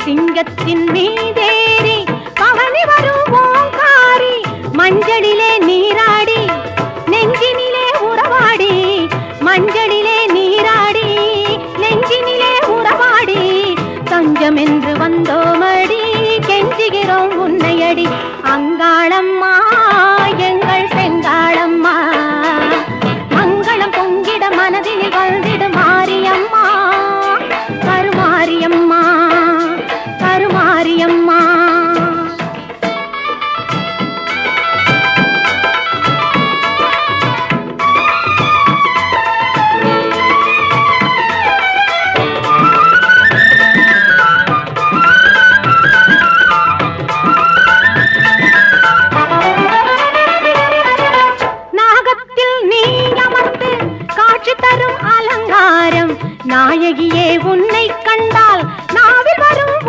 சிங்கத்தின் மீதேறி பவனி வரும் ஓங்காரி மஞ்சளிலே நீராடி நெஞ்சினிலே உறவாடி மஞ்சளிலே நீராடி நெஞ்சினிலே உறவாடி தஞ்சம் என்று வந்தோமடி கெஞ்சுகிறோம் உன்னையடி அங்காளம்மா எங்கள் செங்காளம்மா மங்களம் பொங்கிட மனதில் வந்து